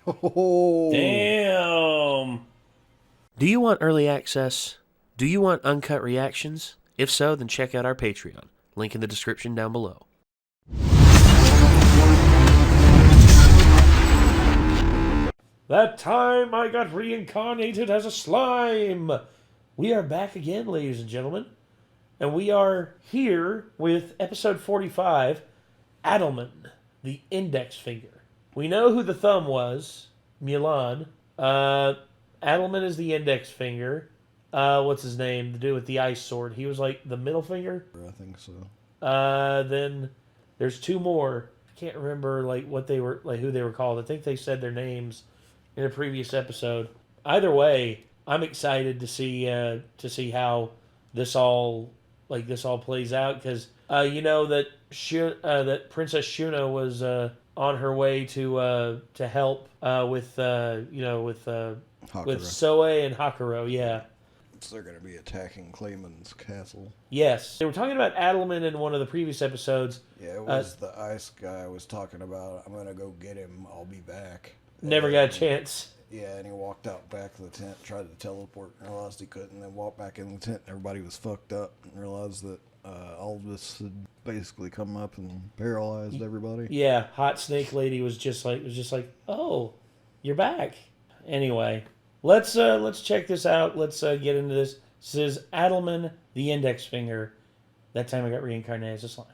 Oh. Damn. Do you want early access? Do you want uncut reactions? If so, then check out our Patreon. Link in the description down below. That time I got reincarnated as a slime. We are back again, ladies and gentlemen. And we are here with episode 45, Adalmann, the index finger. We know who the thumb was, Milan. Adalmann is the index finger. What's his name? The dude with the ice sword. He was like the middle finger? I think so. Then there's two more. I can't remember what they were, who they were called. I think they said their names in a previous episode. Either way, I'm excited to see how this all plays out, because you know that that Princess Shuna was on her way to help with Soe and Hakuro. Yeah. So they're going to be attacking Clayman's castle. Yes. They were talking about Adalmann in one of the previous episodes. Yeah, it was the ice guy was talking about, I'm going to go get him, I'll be back. Never got a chance. Yeah, and he walked out back of the tent, tried to teleport, and realized he couldn't, and then walked back in the tent, and everybody was fucked up, and realized that all of this had basically come up and paralyzed everybody. Yeah, Hot Snake Lady was just like, oh, you're back. Anyway, let's check this out. Let's get into this. This is Adalmann, the index finger. That time I got reincarnated as a slime.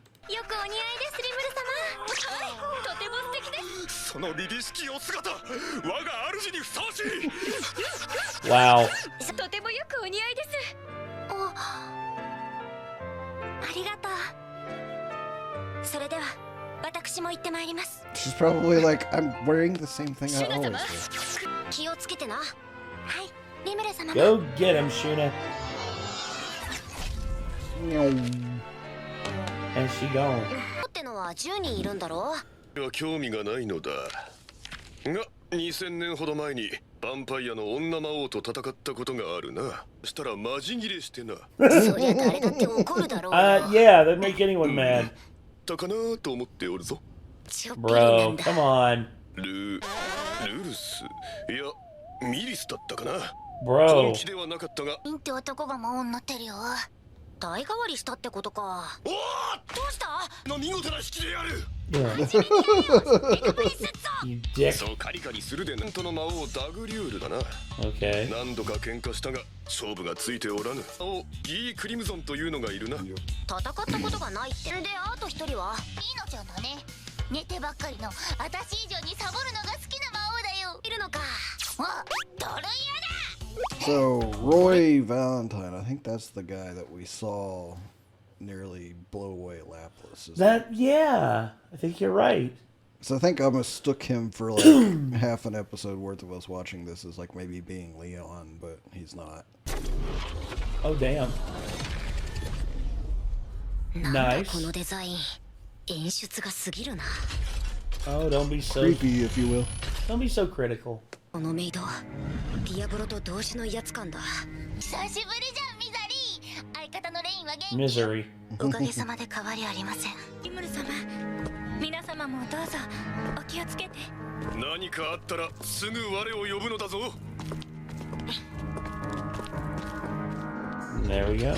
Wow. She's probably like, I'm wearing the same thing I always wear. Go get him, Shuna. And she gone. 興味がないのだが2000年ほど前にヴァンパイアの女魔王と戦ったことがあるなしたらマジギレしてな Yeah, that'd make anyone mad. たかなと思っておるぞ Bro, come on. ルルスいやミリスだったかな Bro. 本気ではなかったがって男が魔王になってるよ代替わりしたってことかおおどうしたの見事な引きでやる Yeah. You dick. そうカリカリするでなんとの魔王ダグリュールだな Okay. 何度か喧嘩したが勝負がついておらぬ魔王ギー・クリムゾンというのがいるな戦ったことがないってであと一人はピーノちゃんだね寝てばっかりの私以上にサボるのが好きな魔王だよいるのかあドルイヤだ So, Roy Valentine, I think that's the guy that we saw nearly blow away Laplace. Yeah, I think you're right. So I think I mistook him for like half an episode worth of us watching this as like maybe being Leon, but he's not. Oh, damn. Nice. Oh, don't be so creepy, if you will. Don't be so critical. このメイドディアブロと同種の威圧感だ久しぶりじゃんミザリー相方のレインは元気 Misery. おかげさまで変わりありませんリムル様皆様もどうぞお気をつけて何かあったらすぐ我を呼ぶのだぞ There we go.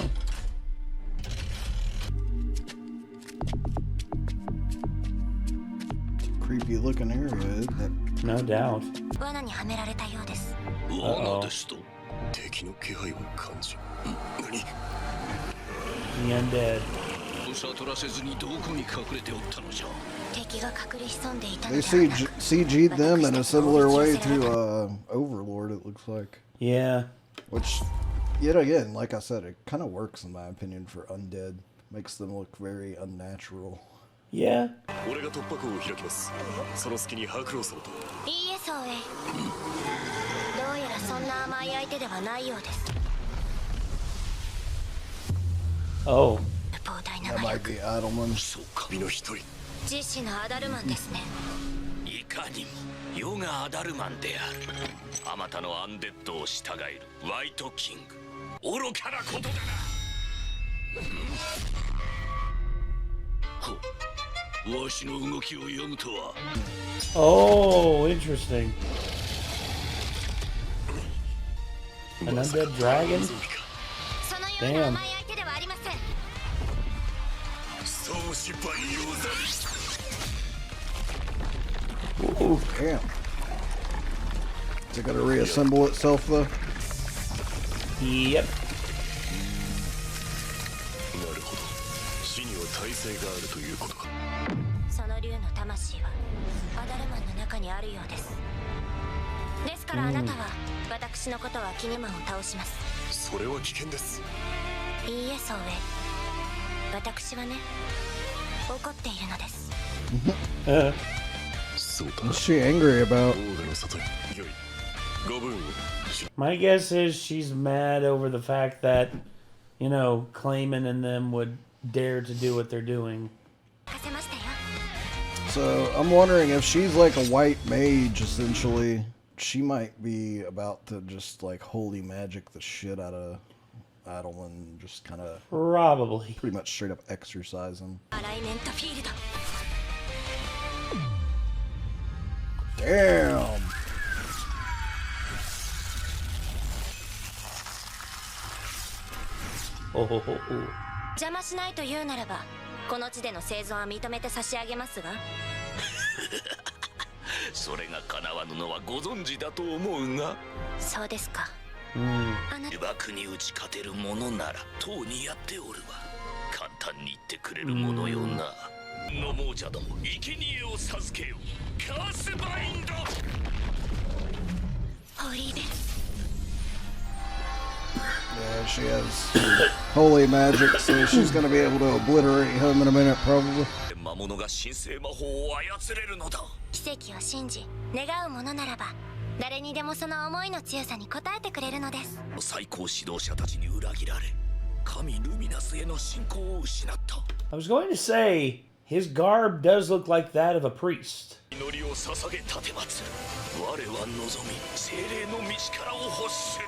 Creepy looking area, isn't it? No doubt. 罠にはめられたようです罠ですと敵の気配を感じ何 The undead. 悟らせずにどこに隠れておったのじゃ 敵が隠れ潜んでいたの They で CG'd them in a similar way to Overlord, it looks like. Yeah. Which, yet again, like I said, it kind of works in my opinion for undead. Makes them look very unnatural. Yeah. 俺が突破口を開きますその隙に白狼様といいえそうえどうやらそんな甘い相手ではないようです Oh. 膨大な That 魔 might 力 be Adalmann. そう神の一人自死のアダルマンですねいかにも世がアダルマンであるあまたのアンデッドを従えるホワイトキング愚かなことだなわしの動きを読むとは Oh, interesting. An undead dragon? そのような甘い相手ではありません。 そうしばいようざ Ooh, damn. Is it gonna reassemble itself though? Yep. なるほど死には耐性があるということかその竜の魂はアダルマンの中にあるようです。ですからあなたは私のことはキネマンを倒します。それは危険です。いいえ、そうえ。私はね、怒っているのです。そうだ What's she angry about? オーガの里よいご分を My guess is she's mad over the fact that, you know, Clayman and them would dare to do what they're doing. 貸せましたよ。 So I'm wondering if she's like a white mage, essentially. She might be about to just like holy magic the shit out of Adalmann, just kind of Probably. pretty much straight up exercise him. アライメントフィールド。 Damn! Oh, oh, oh, oh. 邪魔しないというならば、この地での生存は認めて差し上げますが。それが叶わぬのはご存知だと思うがそうですか。 Mm. あなた呪縛に打ち勝てるものならとうにやっておるわ簡単に言ってくれるものよなの亡者ども生贄を授けよカースバインドホリーベル。 Yeah, she has holy magic, so she's gonna be able to obliterate him in a minute, probably. 魔物が神聖魔法を操れるのだ奇跡を信じ、願うものならば、誰にでもその思いの強さに応えてくれるのです。最高指導者たちに裏切られ神ルミナスへの信仰を失った I was going to say, his garb does look like that of a priest. 祈りを捧げ立てまつる我は望み精霊の道からを欲する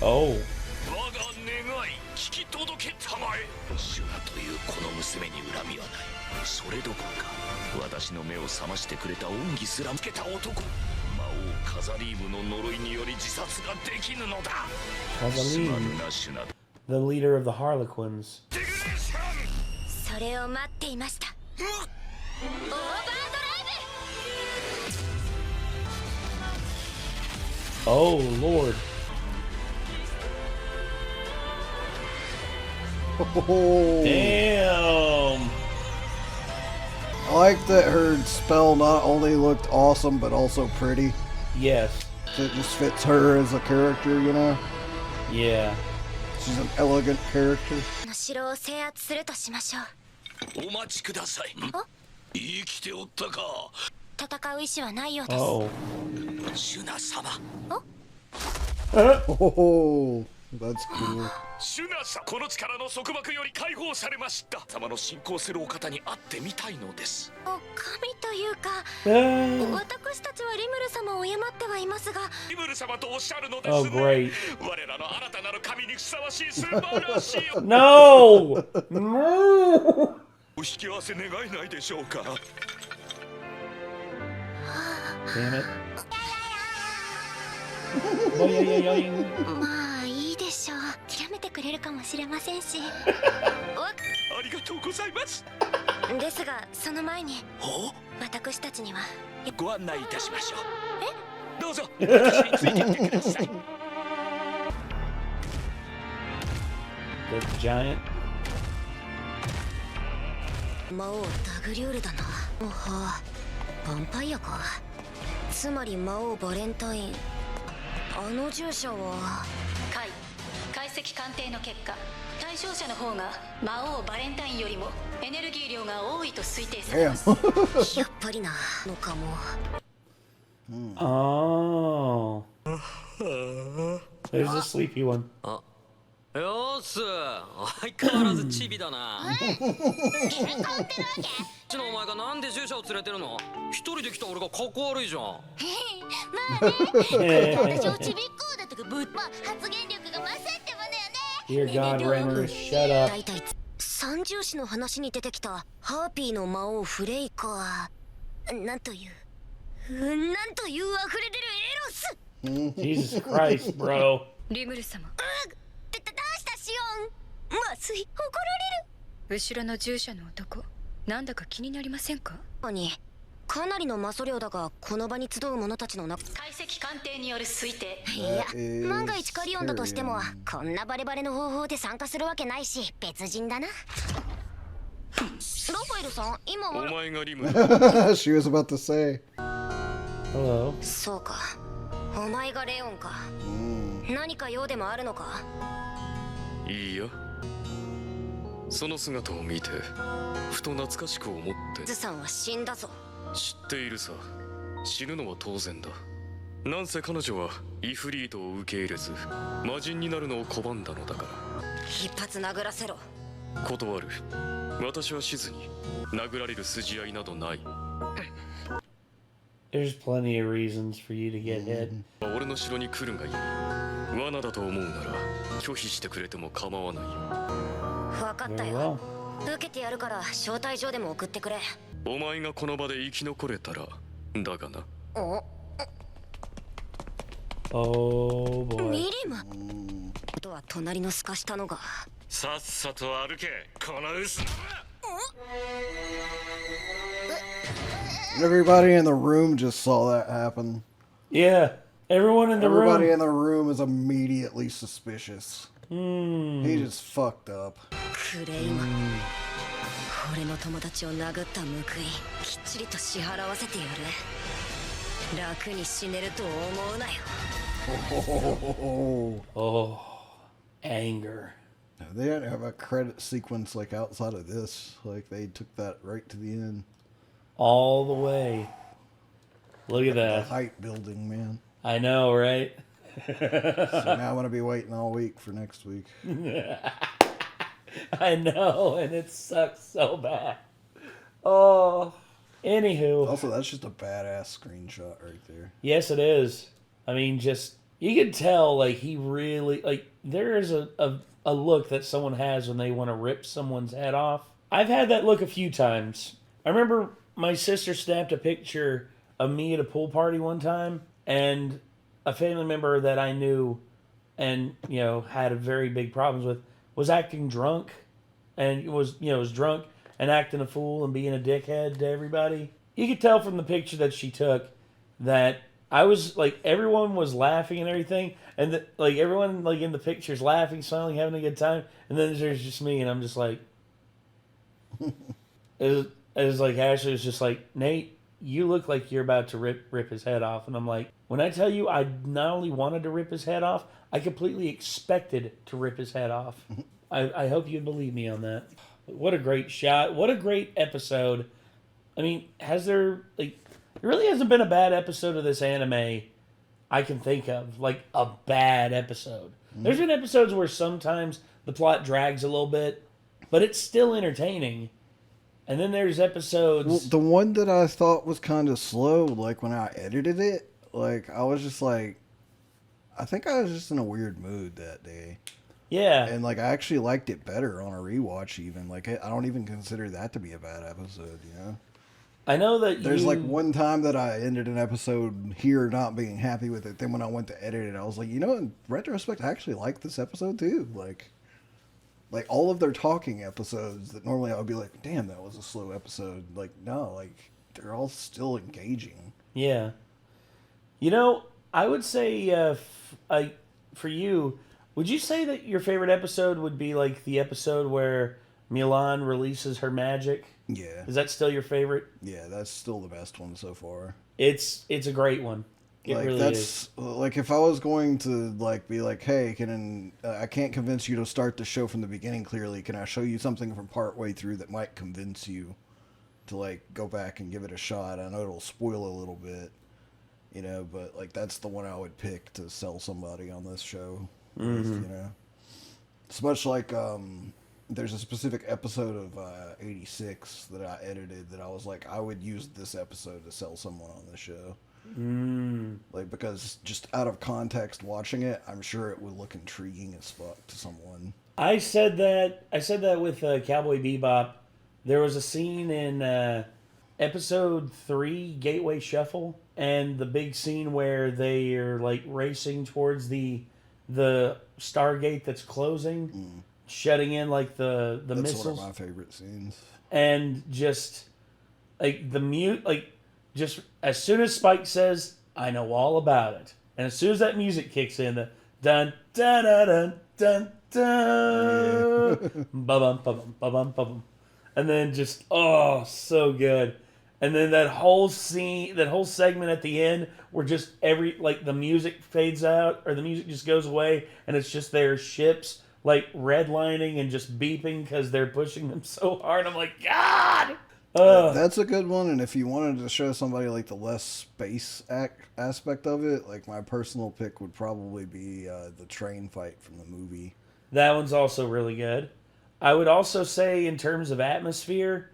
Oh. 我が願い聞き届けたまえシュナというこの娘に恨みはないそれどころか私の目を覚ましてくれた恩義すらつけた男魔王カザリームの呪いにより自殺ができぬのだ Kazaleem, すまぬなシュナ the leader of the Harlequins. デグレーションそれを待っていました。オーバードライ Oh, Lord. Oh, Damn. I like that her spell not only looked awesome, but also pretty. Yes. It just fits her as a character, you know? Yeah. She's an elegant character. ブの城を制圧するとしましょう。お待ちくださいあ生きておったか戦う意志はないようです。 Oh. シュナ様 Oh, that's cool. シュナ様この力の束縛より解放されました様の信仰するお方に会ってみたいのですお神というか、 私たちはリムル様を敬ってはいますが、リムル様とおっしゃるのです Oh, ね great. 我らの新たなる神にふさわしい素晴らしい No! No! お引き合わせ願えないでしょうか Damn it. Boing. まあいいでしょう。諦めてくれるかもしれませんし。ありがとうございますですが、その前にお私たちにはご案内いたしましょうどうぞ私についてきてください The giant. 魔王ダグリュールだな。おはヴァンパイアか。つまり魔王バレンタイン。あの従者は解析鑑定の結果対象者の方が魔王バレンタインよりもエネルギー量が多いと推定されます Damn. やっぱりなのかも。 Oh. There's the sleepy one. よーす相変わらずチビだなちのお前がなんで従者を連れてるの一人で来た俺がかっこ悪いじゃんまあね、私をちびっこだとかぶっま発言力が勝ってもだよね。 Dear God, Ramirez, shut up. 大体三重士の話に出てきたハーピーの魔王フレイか。なんという溢れ出るエロス。Jesus Christ, bro. リムル様、どうしたシオン。まずい、怒られる。後ろの従者の男、なんだか気になりませんか？にかなりの魔素量だが、この場に集う者たちの中。解析鑑定による推定。いや、万が一カリオンだとしてもこんなバレバレの方法で参加するわけないし、別人だな。ラファエルさん、今は。お前がリム She was about to say. Hello. そうか、お前がレオンか。何か用でもあるのか？いいや、その姿を見てふと懐かしく思ってズさんは死んだぞ。知っているさ。死ぬのは当然だ。なんせ彼女はイフリートを受け入れず魔人になるのを拒んだのだから。一発殴らせろ。断る。私はしずに殴られる筋合いなどない。 There's plenty of reasons for you to get hit. 俺の城に来るがいい。罠だと思うなら拒否してくれても構わないよ。分かった Very よ。 well. 受けてやるから招待状でも送ってくれ。お前がこの場で生き残れたらだがな。お、 Oh ミ boy. リム。あとは隣のすかしたのが。さっさと歩け、この薄の。 Everybody in the room just saw that happen. Yeah, everyone in the Everybody room. in the room is immediately suspicious. He just fucked up. クレイマン。俺の友達を殴った報い、きっちりと支払わせてやる。楽に死ねると思うなよ。Oh, anger. They didn't have a credit sequence like outside of this. Like they took that right to the end. All the way. Look at The that. hype building, man. I know, right? So now I'm gonna be waiting all week for next week. I know, and it sucks so bad. Oh, anywho. Also, that's just a badass screenshot right there. Yes, it is. I mean, just, you can tell, like, he really, like, there is a look that someone has when they want to rip someone's head off. I've had that look a few times. I remember my sister snapped a picture of me at a pool party one time, and a family member that I knew and, you know, had very big problems with was acting drunk, and was drunk and acting a fool and being a dickhead to everybody. You could tell from the picture that she took that I was, like, everyone was laughing and everything, and like everyone, like, in the pictures laughing, smiling, having a good time, and then there's just me, and I'm just like, it was like Ashley was just like, Nate, you look like you're about to rip his head off, and I'm like, when I tell you I not only wanted to rip his head off, I completely expected to rip his head off. I hope you'd believe me on that. What a great shot. What a great episode. I mean, has there, like, there really hasn't been a bad episode of this anime I can think of. Like, a bad episode. There's been episodes where sometimes the plot drags a little bit, but it's still entertaining. And then there's episodes... Well, the one that I thought was kind of slow, like when I edited it, like I was just like, I think I was just in a weird mood that day. Yeah. And like I actually liked it better on a rewatch even. Like I don't even consider that to be a bad episode, you know? I know that There's like one time that I ended an episode here not being happy with it. Then when I went to edit it, I was like, you know, in retrospect, I actually like this episode too. Like all of their talking episodes that normally I would be like, damn, that was a slow episode. Like, no, like they're all still engaging. Yeah. You know, I would say for you, would you say that your favorite episode would be like the episode where Milan releases her magic? Yeah. Is that still your favorite? Yeah, that's still the best one so far. It's a great one. It like really that's is. like if I was going to like be like, hey, I can't convince you to start the show from the beginning clearly. Can I show you something from part way through that might convince you to like go back and give it a shot? I know it'll spoil a little bit, you know, but like that's the one I would pick to sell somebody on this show. With, you know, it's much like there's a specific episode of 86 that I edited that I was like, I would use this episode to sell someone on this show. Like, because just out of context watching it, I'm sure it would look intriguing as fuck to someone. I said that with Cowboy Bebop. There was a scene in episode 3, Gateway Shuffle, and the big scene where they are like racing towards the Stargate that's closing, shutting in like the That's missiles. one of my favorite scenes. And just like the mute, like just as soon as Spike says, "I know all about it," and as soon as that music kicks in, the dun dun dun dun dun dun, ba-bum, ba-bum, ba-bum, ba-bum, and then just so good. And then that whole scene, that whole segment at the end, where just the music fades out, or the music just goes away, and it's just their ships like redlining and just beeping because they're pushing them so hard. I'm like, God! That's a good one, and if you wanted to show somebody like the less space aspect of it, like my personal pick would probably be the train fight from the movie. That one's also really good. I would also say, in terms of atmosphere,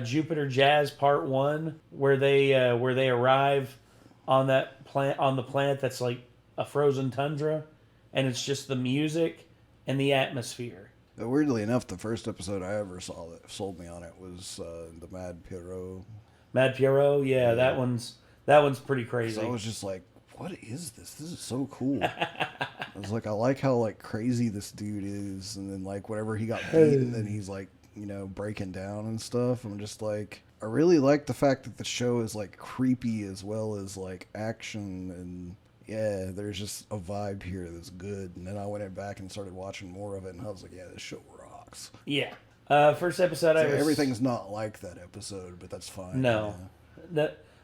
Jupiter Jazz Part 1, where they arrive on the planet that's like a frozen tundra, and it's just the music and the atmosphere. Weirdly enough, the first episode I ever saw that sold me on it was the Mad Pierrot. Mad Pierrot, yeah, that one's pretty crazy. So I was just like, what is this? This is so cool. I was like, I like how like crazy this dude is, and then like whenever he got beaten and he's like, breaking down and stuff. I'm just like, I really like the fact that the show is like creepy as well as like action, and yeah, there's just a vibe here that's good. And then I went back and started watching more of it, and I was like, yeah, this show rocks. Yeah. First episode, everything's not like that episode, but that's fine. No,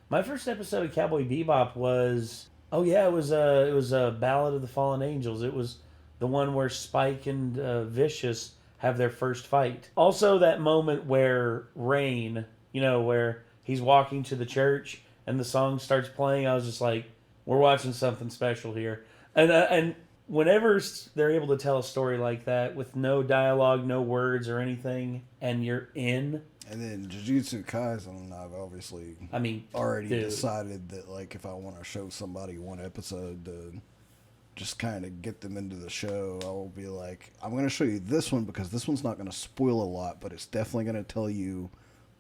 my first episode of Cowboy Bebop was it was a Ballad of the Fallen Angels. It was the one where Spike and Vicious have their first fight. Also, that moment where Rain, where he's walking to the church and the song starts playing, I was just like, we're watching something special here. And whenever they're able to tell a story like that with no dialogue, no words or anything, and you're in. And then Jujutsu Kaisen, I've obviously already decided that like if I want to show somebody one episode to just kind of get them into the show, I will be like, I'm going to show you this one because this one's not going to spoil a lot, but it's definitely going to tell you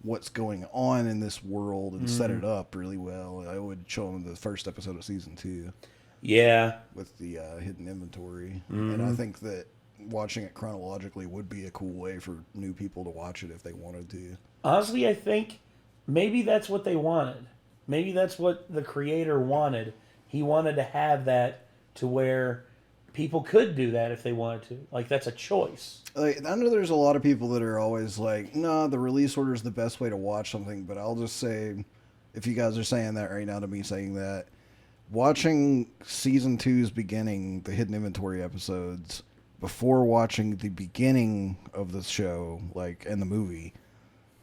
what's going on in this world and set it up really well. I would show them the first episode of season 2. Yeah. With the hidden inventory. And I think that watching it chronologically would be a cool way for new people to watch it if they wanted to. Honestly, I think maybe that's what they wanted. Maybe that's what the creator wanted. He wanted to have that to where people could do that if they wanted to. Like, that's a choice. Like, I know there's a lot of people that are always like, no, the release order is the best way to watch something, but I'll just say, if you guys are saying that right now to me saying that, watching season 2's beginning, the hidden inventory episodes, before watching the beginning of the show, like, and the movie,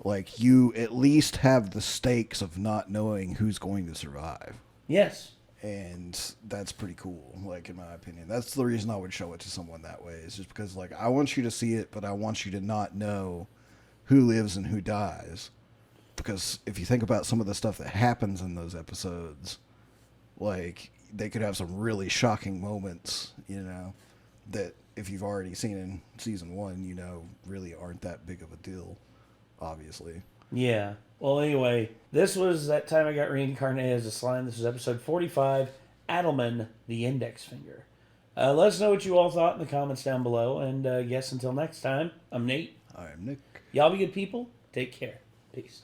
like, you at least have the stakes of not knowing who's going to survive. Yes. And that's pretty cool, like, in my opinion. That's the reason I would show it to someone that way. It's just because, like, I want you to see it, but I want you to not know who lives and who dies. Because if you think about some of the stuff that happens in those episodes, like, they could have some really shocking moments, that if you've already seen in season 1, really aren't that big of a deal, obviously. Yeah. Well, anyway, this was that time I got reincarnated as a slime. This was episode 45, Adalmann, the Index Finger. Let us know what you all thought in the comments down below. And yes, until next time, I'm Nate. I'm Nick. Y'all be good people. Take care. Peace.